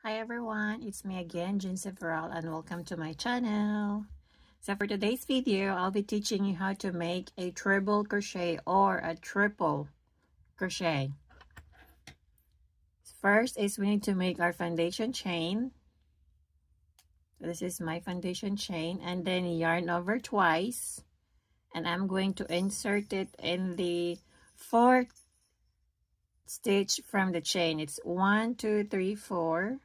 Hi everyone, it's me again, Jeansy Veral, and welcome to my channel. So for today's video, I'll be teaching you how to make a treble crochet or a triple crochet. First is we need to make our foundation chain. This is my foundation chain, and then yarn over twice, and I'm going to insert it in the fourth stitch from the chain. It's 1, 2, 3, 4.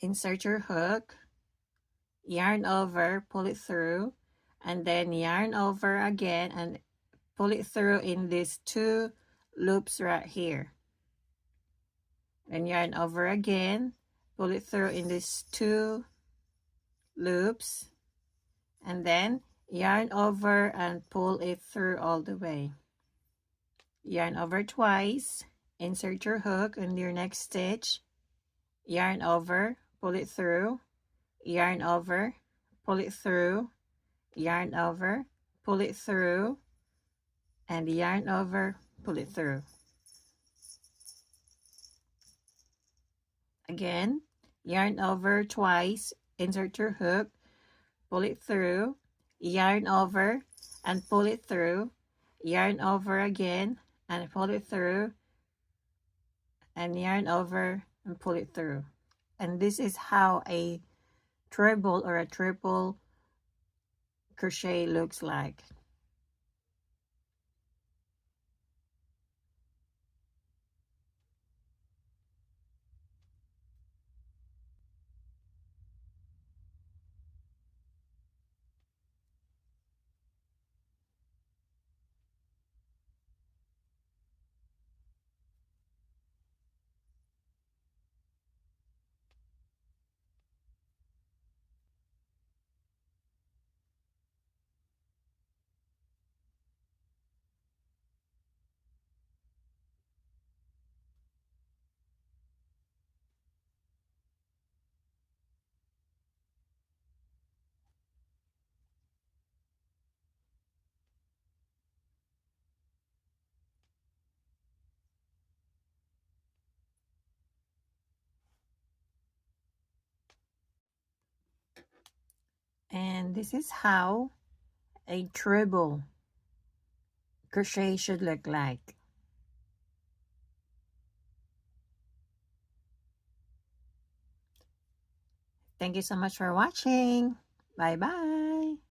Insert your hook, yarn over, pull it through, and then yarn over again and pull it through in these two loops right here. Then yarn over again, pull it through in these two loops, and then yarn over and pull it through all the way. Yarn over twice, insert your hook in your next stitch, yarn over, pull it through, yarn over, pull it through, yarn over, pull it through, and yarn over, pull it through. Again, yarn over twice, insert your hook, pull it through, yarn over and pull it through, yarn over again and pull it through, and yarn over and pull it through. And this is how a treble or a triple crochet looks like. And this is how a treble crochet should look like. Thank you so much for watching. Bye bye.